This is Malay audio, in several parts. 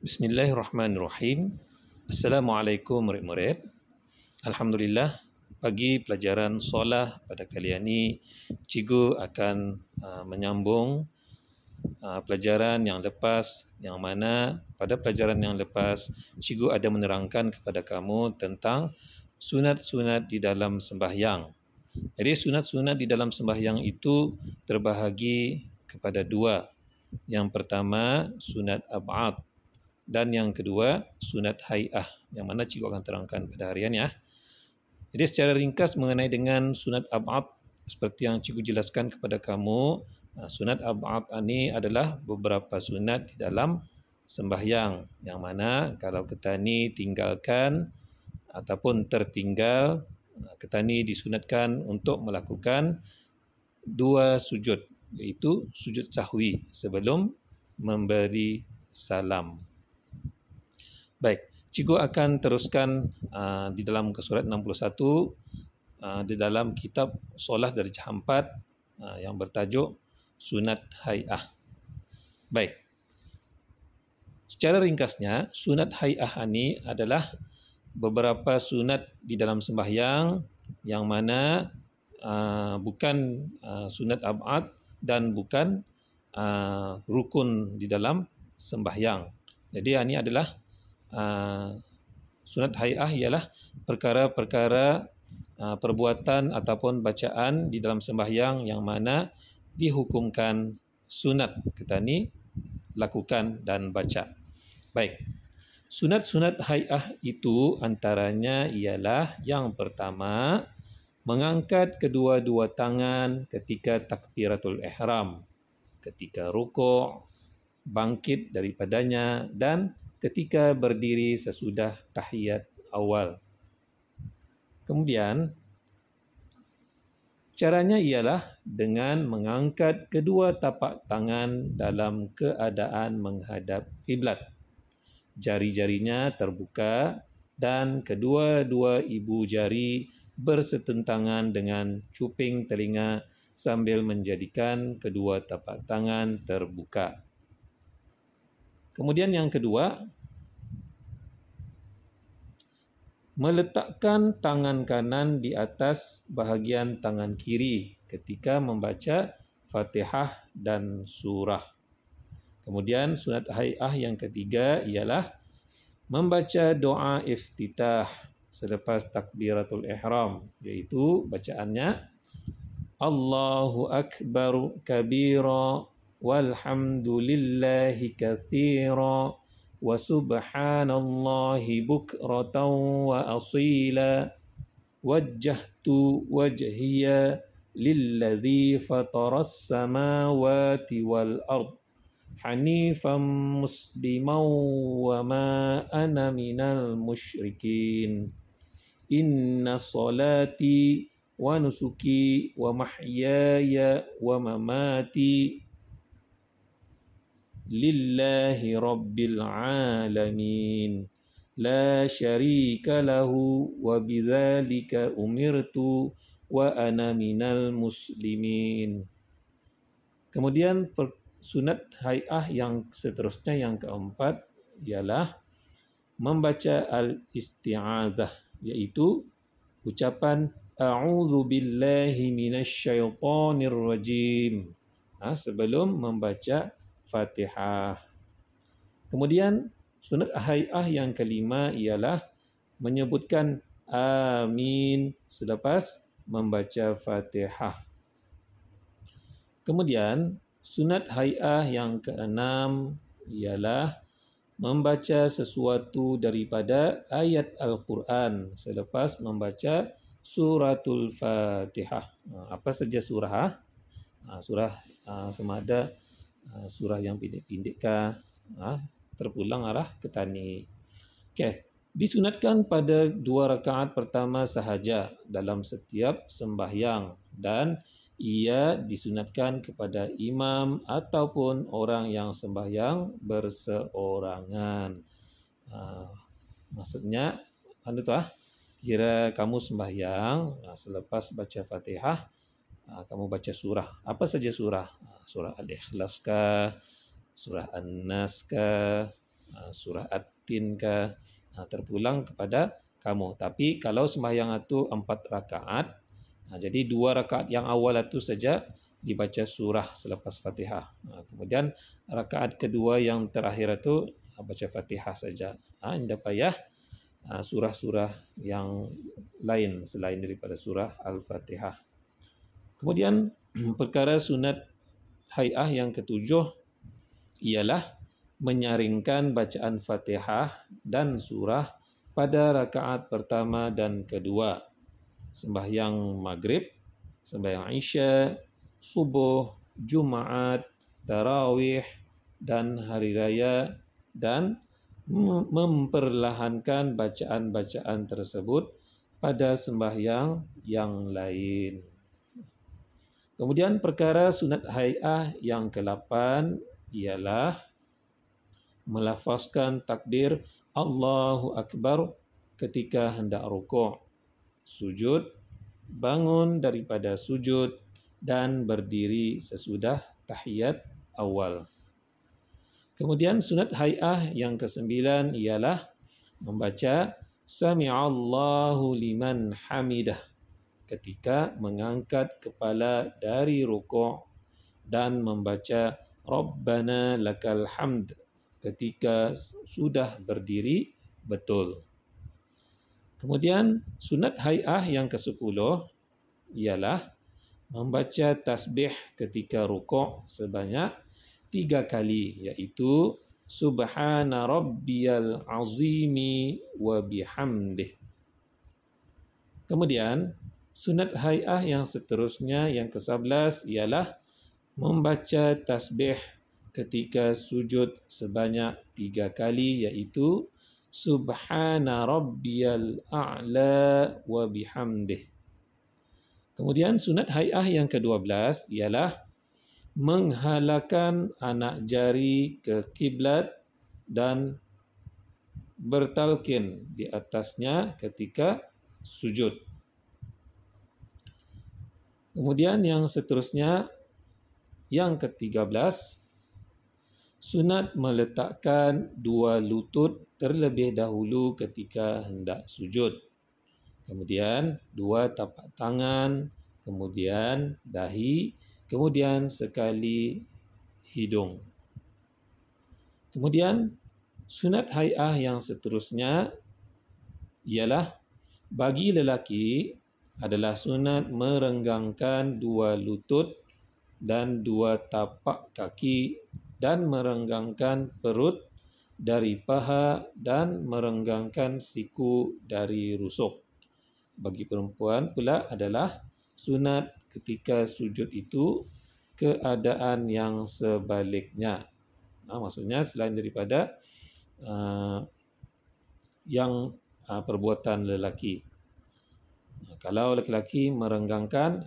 Bismillahirrahmanirrahim. Assalamualaikum murid-murid. Alhamdulillah, bagi pelajaran solah pada kali ini, cikgu akan menyambung pelajaran yang lepas, yang mana pada pelajaran yang lepas, cikgu ada menerangkan kepada kamu tentang sunat-sunat di dalam sembahyang. Jadi sunat-sunat di dalam sembahyang itu terbahagi kepada dua. Yang pertama, sunat ab'ad, dan yang kedua sunat hai'ah, yang mana cikgu akan terangkan pada harian ya. Jadi secara ringkas mengenai dengan sunat ab'ad, seperti yang cikgu jelaskan kepada kamu, sunat ab'ad ini adalah beberapa sunat di dalam sembahyang, yang mana kalau kita ni tinggalkan ataupun tertinggal, kita ni disunatkan untuk melakukan dua sujud, iaitu sujud sahwi sebelum memberi salam. Baik, cikgu akan teruskan di dalam muka surat 61 di dalam kitab Solah Darjah 4 yang bertajuk Sunat Hai'ah. Baik, secara ringkasnya, sunat hai'ah ini adalah beberapa sunat di dalam sembahyang yang mana bukan sunat ab'ad dan bukan rukun di dalam sembahyang. Jadi ini adalah sunat hai'ah ialah perkara-perkara perbuatan ataupun bacaan di dalam sembahyang yang mana dihukumkan sunat kita ni lakukan dan baca. Baik, sunat-sunat hai'ah itu antaranya ialah yang pertama, mengangkat kedua-dua tangan ketika takbiratul ihram, ketika rukuk, bangkit daripadanya, dan ketika berdiri sesudah tahiyat awal. Kemudian, caranya ialah dengan mengangkat kedua tapak tangan dalam keadaan menghadap kiblat. Jari-jarinya terbuka dan kedua-dua ibu jari bersetentangan dengan cuping telinga sambil menjadikan kedua tapak tangan terbuka. Kemudian yang kedua, meletakkan tangan kanan di atas bahagian tangan kiri ketika membaca Fatihah dan surah. Kemudian sunat hai'ah yang ketiga ialah membaca doa iftitah selepas takbiratul ihram, iaitu bacaannya Allahu Akbar kabira walhamdulillahi katsira wa subhanallahi bukratan wa asila wajjahtu wajhiya lilladzi fataras samawati wal ard hanifan musliman wa ma ana minal musyrikin inna salati wa nusuki wa mahyaya wa mamati lillahi rabbil alamin la syarika lahu wa bidzalika umirtu wa ana minal muslimin. Kemudian sunat hai'ah yang seterusnya yang keempat ialah membaca al-isti'adzah, iaitu ucapan a'udzu billahi minasyaitonir rajim sebelum membaca Fatihah. Kemudian sunat hai'ah yang kelima ialah menyebutkan amin selepas membaca Fatihah. Kemudian sunat hai'ah yang keenam ialah membaca sesuatu daripada ayat Al-Quran selepas membaca suratul Fatihah. Apa saja surah? Surah sama ada surah yang pendek-pendek kah, terpulang arah ke tani. Okey, disunatkan pada 2 rakaat pertama sahaja dalam setiap sembahyang dan ia disunatkan kepada imam ataupun orang yang sembahyang berseorangan. Maksudnya kira kamu sembahyang, selepas baca Fatihah kamu baca surah. Apa saja surah? Surah Al-Ikhlas kah? Surah An-Nas kah? surah At-Tin ke, terpulang kepada kamu. Tapi kalau sembahyang itu 4 rakaat, jadi 2 rakaat yang awal itu saja dibaca surah selepas Fatihah. Kemudian rakaat kedua yang terakhir itu baca Fatihah saja. Tidak payah surah-surah yang lain selain daripada surah Al-Fatihah. Kemudian perkara sunat hai'ah yang ketujuh ialah menyaringkan bacaan Fatihah dan surah pada rakaat pertama dan kedua, sembahyang maghrib, sembahyang isya, subuh, Jumaat, tarawih dan hari raya, dan memperlahankan bacaan-bacaan tersebut pada sembahyang yang lain. Kemudian perkara sunat hai'ah yang ke-8 ialah melafazkan takbir Allahu Akbar ketika hendak rukuk, sujud, bangun daripada sujud dan berdiri sesudah tahiyat awal. Kemudian sunat hai'ah yang ke-9 ialah membaca Sami'allahu liman hamidah ketika mengangkat kepala dari rukuk dan membaca Rabbana lakal hamd ketika sudah berdiri betul. Kemudian sunat hai'ah yang ke-10 ialah membaca tasbih ketika rukuk sebanyak 3 kali, iaitu Subhana Rabbiyal Azimi wa bihamdih. Kemudian sunat hai'ah yang seterusnya yang ke-11 ialah membaca tasbih ketika sujud sebanyak 3 kali, iaitu Subhana Rabbiyal A'la wa bihamdih. Kemudian sunat hai'ah yang ke-12 ialah menghalakkan anak jari ke kiblat dan bertalqin di atasnya ketika sujud. Kemudian yang seterusnya yang ke-13, sunat meletakkan 2 lutut terlebih dahulu ketika hendak sujud. Kemudian 2 tapak tangan, kemudian dahi, kemudian sekali hidung. Kemudian sunat hai'ah yang seterusnya ialah bagi lelaki adalah sunat merenggangkan 2 lutut dan 2 tapak kaki dan merenggangkan perut dari paha dan merenggangkan siku dari rusuk. Bagi perempuan pula adalah sunat ketika sujud itu keadaan yang sebaliknya. Maksudnya selain daripada yang perbuatan lelaki. Kalau lelaki merenggangkan,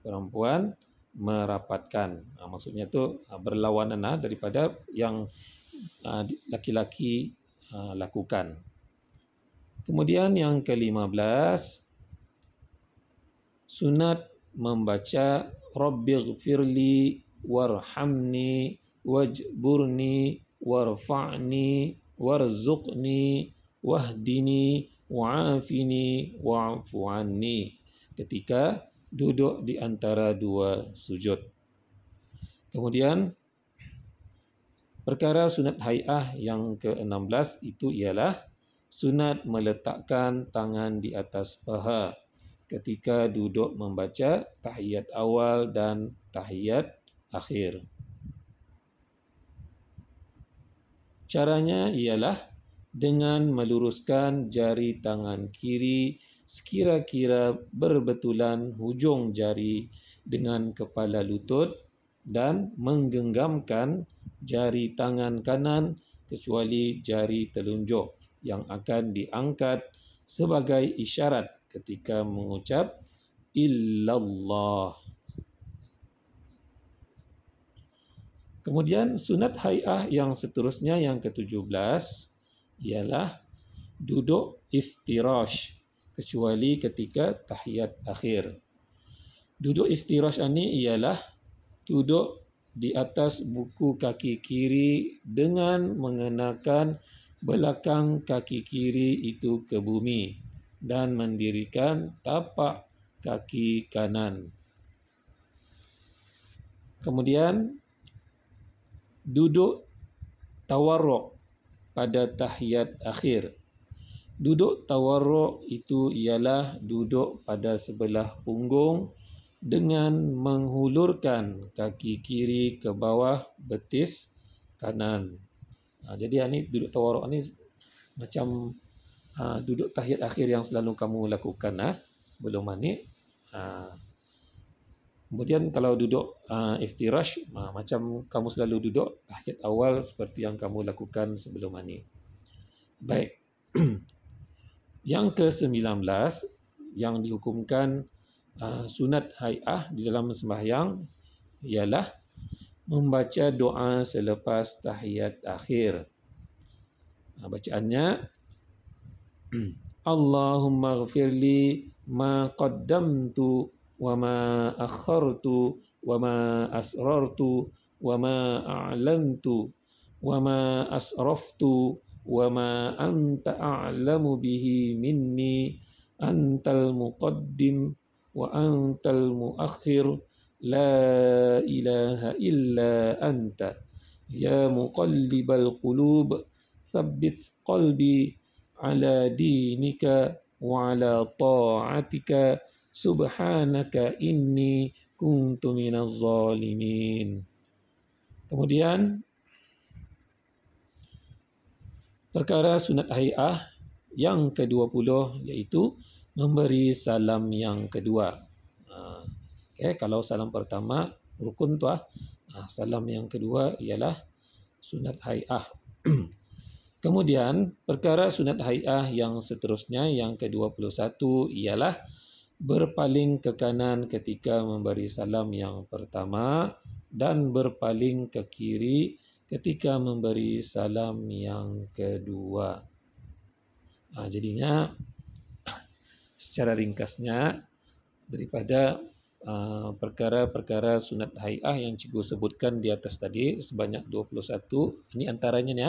perempuan merapatkan. Maksudnya itu berlawanan daripada yang laki-laki lakukan. Kemudian yang ke-15, sunat membaca Rabbighfirli warhamni wajburni warfa'ni warzuqni wahdini wa'afini wa'fu anni ketika duduk di antara 2 sujud. Kemudian perkara sunat hai'ah yang ke-16 itu ialah sunat meletakkan tangan di atas paha ketika duduk membaca tahiyat awal dan tahiyat akhir. Caranya ialah dengan meluruskan jari tangan kiri sekira-kira berbetulan hujung jari dengan kepala lutut dan menggenggamkan jari tangan kanan kecuali jari telunjuk yang akan diangkat sebagai isyarat ketika mengucap illallah. Kemudian sunat hai'ah yang seterusnya yang ke-17 ialah duduk iftirash kecuali ketika tahiyat akhir. Duduk iftirash ini ialah duduk di atas buku kaki kiri dengan mengenakan belakang kaki kiri itu ke bumi dan mendirikan tapak kaki kanan. Kemudian duduk tawarruk pada tahiyat akhir. Duduk tawarruk itu ialah duduk pada sebelah punggung dengan menghulurkan kaki kiri ke bawah betis kanan. Jadi ini duduk tawarruk ni macam duduk tahiyat akhir yang selalu kamu lakukan sebelum mandi. Kemudian kalau duduk iftirash, macam kamu selalu duduk tahiyat awal seperti yang kamu lakukan sebelum mandi. Baik. Yang ke-19 yang dihukumkan sunat hai'ah di dalam sembahyang ialah membaca doa selepas tahiyat akhir. Bacaannya Allahumma ghafirli ma qaddamtu wa ma akhartu wa ma asrartu wa ma a'lantu wa ma asraftu wa ma anta a'lamu bihi minni antal muqaddim wa antal muakhir la ilaha illa anta ya muqallibal qulub thabbit qalbi ala dinika wa ala ta'atika subhanaka inni kuntu minaz zalimin. Kemudian perkara sunat hai'ah yang ke-20 iaitu memberi salam yang kedua. Kalau salam pertama rukun tu salam yang kedua ialah sunat hai'ah. Kemudian perkara sunat hai'ah yang seterusnya yang ke-21 ialah berpaling ke kanan ketika memberi salam yang pertama dan berpaling ke kiri ketika memberi salam yang kedua. Jadinya secara ringkasnya daripada perkara-perkara sunat hai'ah yang cikgu sebutkan di atas tadi sebanyak 21, ini antaranya ni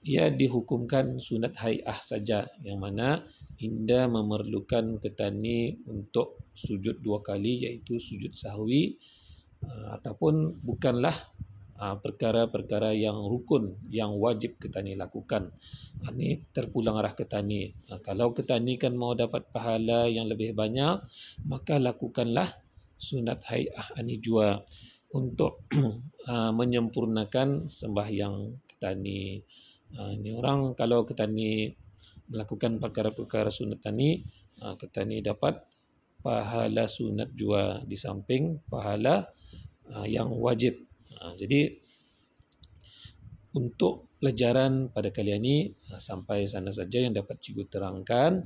ia dihukumkan sunat hai'ah saja, yang mana Indah memerlukan ketani untuk sujud 2 kali iaitu sujud sahwi ataupun bukanlah perkara-perkara yang rukun yang wajib ketani lakukan. Ini terpulang arah ketani. Kalau ketani kan mau dapat pahala yang lebih banyak, maka lakukanlah sunat hai'ah ini jua untuk menyempurnakan sembahyang ketani. Ini orang kalau ketani melakukan perkara-perkara sunat tani, ketani dapat pahala sunat jua di samping pahala yang wajib. Jadi untuk pelajaran pada kali ini sampai sana saja yang dapat cikgu terangkan.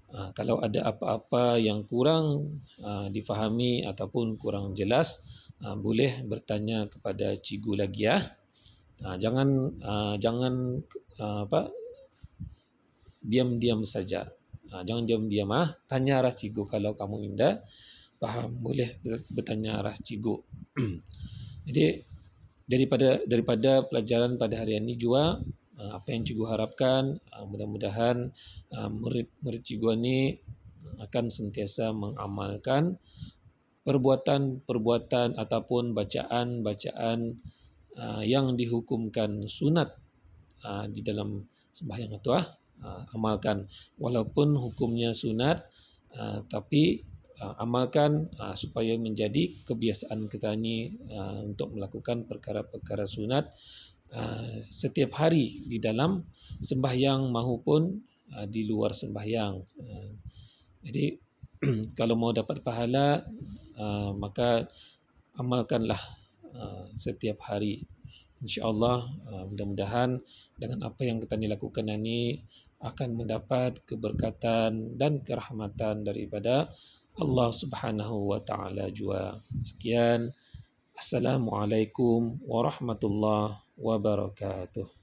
Kalau ada apa-apa yang kurang difahami ataupun kurang jelas, boleh bertanya kepada cikgu lagi ya. Jangan diam-diam saja. Jangan diam-diam tanya arah cikgu. Kalau kamu indah faham, boleh bertanya arah cikgu. Jadi daripada pelajaran pada hari ini juga apa yang cikgu harapkan, mudah-mudahan murid-murid cikgu ini akan sentiasa mengamalkan perbuatan-perbuatan ataupun bacaan-bacaan yang dihukumkan sunat di dalam sembahyang itu. Amalkan walaupun hukumnya sunat, tapi amalkan supaya menjadi kebiasaan kita ni untuk melakukan perkara-perkara sunat setiap hari di dalam sembahyang maupun di luar sembahyang. Jadi kalau mau dapat pahala, maka amalkanlah setiap hari. InsyaAllah mudah-mudahan dengan apa yang kita lakukan ini akan mendapat keberkatan dan kerahmatan daripada Allah Subhanahu wa taala jua. Sekian. Assalamualaikum warahmatullahi wabarakatuh.